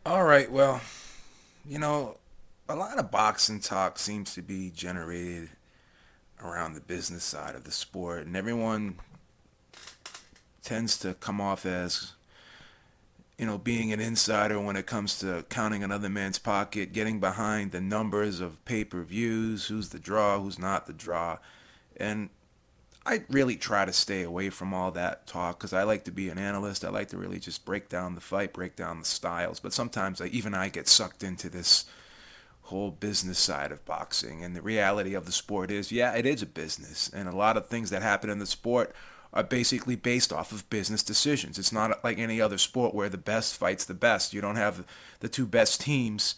All right, well, you know, a lot of boxing talk seems to be generated around the business side of the sport, and everyone tends to come off as, being an insider when it comes to counting another man's pocket, getting behind the numbers of pay-per-views, who's the draw, who's not the draw. And I really try to stay away from all that talk because I like to be an analyst. I like to really just break down the fight, break down the styles. But sometimes even I get sucked into this whole business side of boxing. And the reality of the sport is, yeah, it is a business. And a lot of things that happen in the sport are basically based off of business decisions. It's not like any other sport where the best fights the best. You don't have the two best teams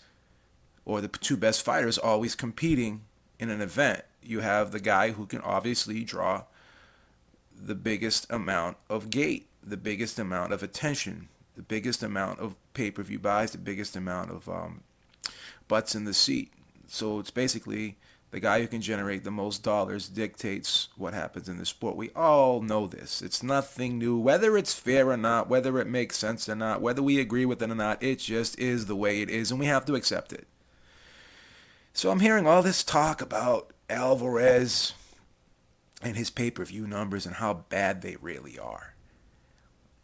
or the two best fighters always competing in an event. You have the guy who can obviously draw the biggest amount of gate, the biggest amount of attention, the biggest amount of pay-per-view buys, the biggest amount of butts in the seat. So it's basically the guy who can generate the most dollars dictates what happens in the sport. We all know this. It's nothing new. Whether it's fair or not, whether it makes sense or not, whether we agree with it or not, it just is the way it is, and we have to accept it. So I'm hearing all this talk about Alvarez and his pay-per-view numbers and how bad they really are.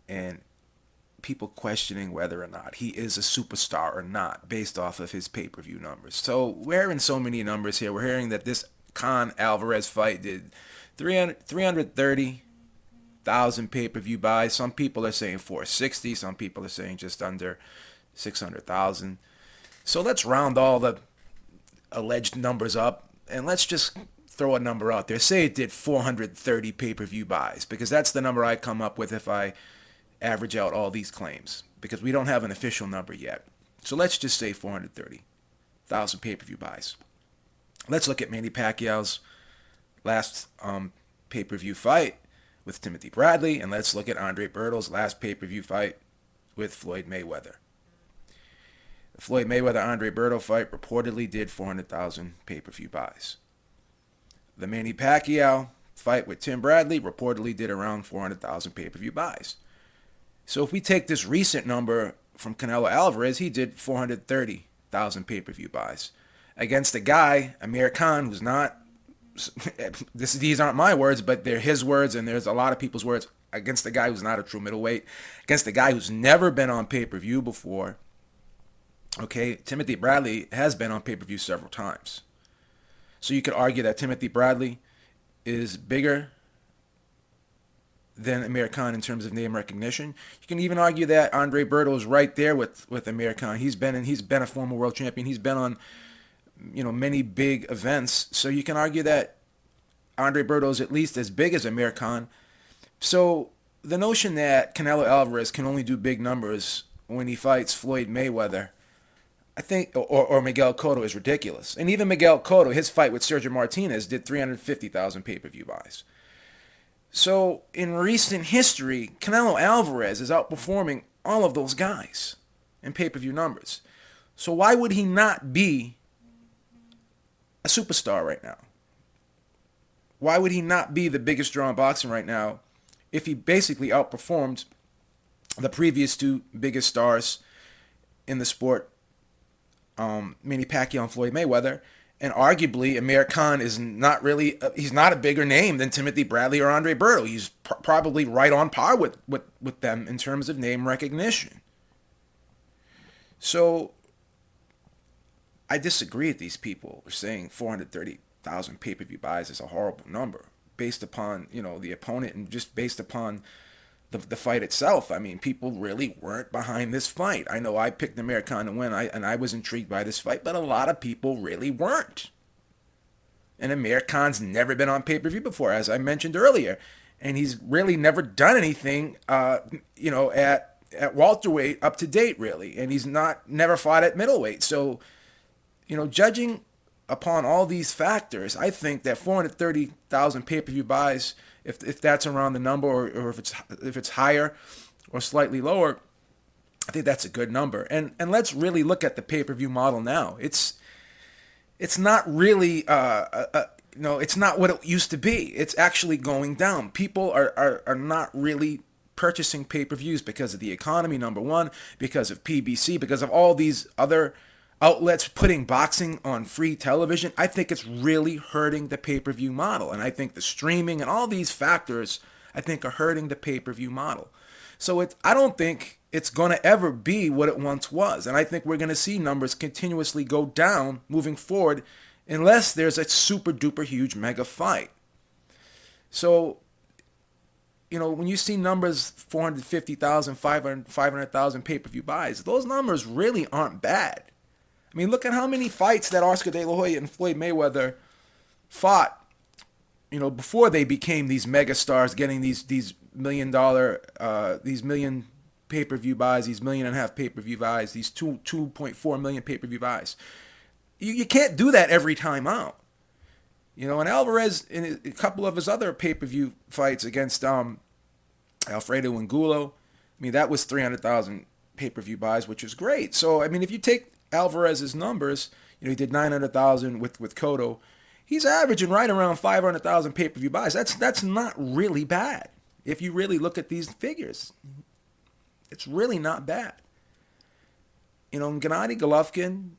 And people questioning whether or not he is a superstar or not based off of his pay-per-view numbers. So we're hearing so many numbers here. We're hearing that this Khan Alvarez fight did 330,000 pay-per-view buys. Some people are saying 460. Some people are saying just under 600,000. So let's round all the alleged numbers up and let's just throw a number out there. Say it did 430 pay-per-view buys, because that's the number I come up with if I average out all these claims, because we don't have an official number yet. So let's just say 430,000 pay-per-view buys. Let's look at Manny Pacquiao's last pay-per-view fight with Timothy Bradley, and let's look at Andre Berto's last pay-per-view fight with Floyd Mayweather. The Floyd Mayweather-Andre Berto fight reportedly did 400,000 pay-per-view buys. The Manny Pacquiao fight with Tim Bradley reportedly did around 400,000 pay-per-view buys. So if we take this recent number from Canelo Alvarez, he did 430,000 pay-per-view buys against a guy, Amir Khan, who's not, these aren't my words, but they're his words, and there's a lot of people's words, against a guy who's not a true middleweight, against a guy who's never been on pay-per-view before. Okay, Timothy Bradley has been on pay-per-view several times. So you could argue that Timothy Bradley is bigger than Amir Khan in terms of name recognition. You can even argue that Andre Berto is right there with Amir Khan. He's been a former world champion. He's been on many big events. So you can argue that Andre Berto is at least as big as Amir Khan. So the notion that Canelo Alvarez can only do big numbers when he fights Floyd Mayweather, I think, or Miguel Cotto, is ridiculous. And even Miguel Cotto, his fight with Sergio Martinez did 350,000 pay-per-view buys. So in recent history, Canelo Alvarez is outperforming all of those guys in pay-per-view numbers. So why would he not be a superstar right now? Why would he not be the biggest draw in boxing right now if he basically outperformed the previous two biggest stars in the sport, Manny Pacquiao and Floyd Mayweather? And arguably, Amir Khan is not really, he's not a bigger name than Timothy Bradley or Andre Berto. He's probably right on par with them in terms of name recognition. So I disagree with these people who are saying 430,000 pay-per-view buys is a horrible number based upon, the opponent, and just based upon the fight itself. I mean, people really weren't behind this fight. I know I picked Amir Khan to win, and I was intrigued by this fight, but a lot of people really weren't. And Amir Khan's never been on pay-per-view before, as I mentioned earlier, and he's really never done anything, at welterweight up to date, really, and he's never fought at middleweight. So, judging upon all these factors, I think that 430,000 pay-per-view buys, if that's around the number, or if it's higher or slightly lower, I think that's a good number. And let's really look at the pay-per-view model now. It's not really it's not what it used to be. It's actually going down. People are not really purchasing pay-per-views because of the economy, number one, because of PBC, because of all these other outlets putting boxing on free television. I think it's really hurting the pay-per-view model. And I think the streaming and all these factors, I think, are hurting the pay-per-view model. So I don't think it's going to ever be what it once was. And I think we're going to see numbers continuously go down moving forward unless there's a super duper huge mega fight. So, when you see numbers 450,000, 500,000 pay-per-view buys, those numbers really aren't bad. I mean, look at how many fights that Oscar De La Hoya and Floyd Mayweather fought, before they became these mega stars, getting these $1 million, these million pay-per-view buys, these 1.5 million pay-per-view buys, these 2.4 million pay-per-view buys. You can't do that every time out. And Alvarez, in a couple of his other pay-per-view fights against Alfredo Angulo, that was 300,000 pay-per-view buys, which was great. So, if you take Alvarez's numbers, he did 900,000 with Cotto. He's averaging right around 500,000 pay-per-view buys. That's not really bad. If you really look at these figures, it's really not bad. Gennady Golovkin,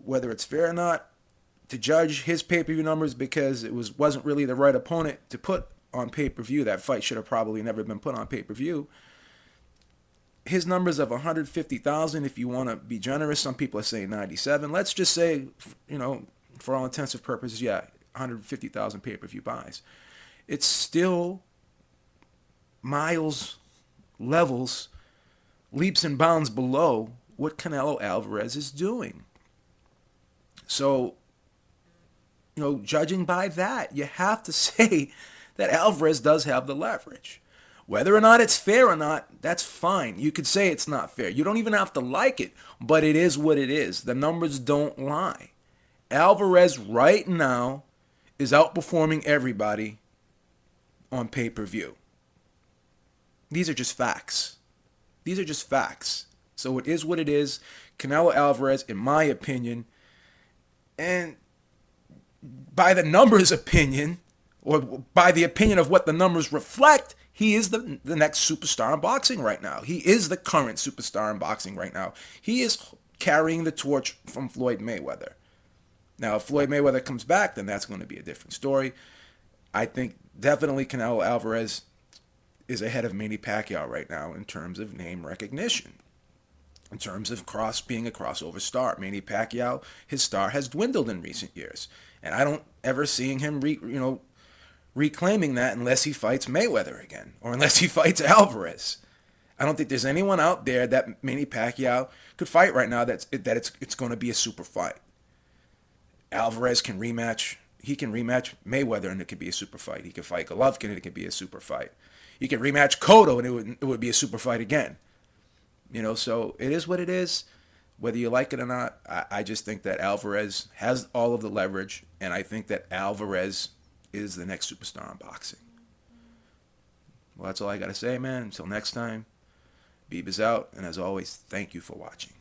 whether it's fair or not to judge his pay-per-view numbers because it wasn't really the right opponent to put on pay-per-view. That fight should have probably never been put on pay-per-view. His numbers of 150,000, if you want to be generous, some people are saying 97. Let's just say, for all intensive purposes, 150,000 pay-per-view buys. It's still levels, leaps and bounds below what Canelo Alvarez is doing. So, judging by that, you have to say that Alvarez does have the leverage. Whether or not it's fair or not, that's fine. You could say it's not fair. You don't even have to like it, but it is what it is. The numbers don't lie. Alvarez right now is outperforming everybody on pay-per-view. These are just facts. So it is what it is. Canelo Alvarez, in my opinion, and by the numbers opinion, or by the opinion of what the numbers reflect, he is the next superstar in boxing right now. He is the current superstar in boxing right now. He is carrying the torch from Floyd Mayweather. Now, if Floyd Mayweather comes back, then that's going to be a different story. I think definitely Canelo Alvarez is ahead of Manny Pacquiao right now in terms of name recognition. In terms of being a crossover star. Manny Pacquiao, his star has dwindled in recent years. And I don't ever seeing him reclaiming that unless he fights Mayweather again, or unless he fights Alvarez. I don't think there's anyone out there that Manny Pacquiao could fight right now that it's going to be a super fight. Alvarez can rematch. He can rematch Mayweather and it could be a super fight. He could fight Golovkin and it could be a super fight. He could rematch Cotto and it would be a super fight again. So it is what it is. Whether you like it or not, I just think that Alvarez has all of the leverage, and I think that Alvarez is the next superstar in boxing. Well, that's all I got to say, man. Until next time, Beeb is out, and as always, thank you for watching.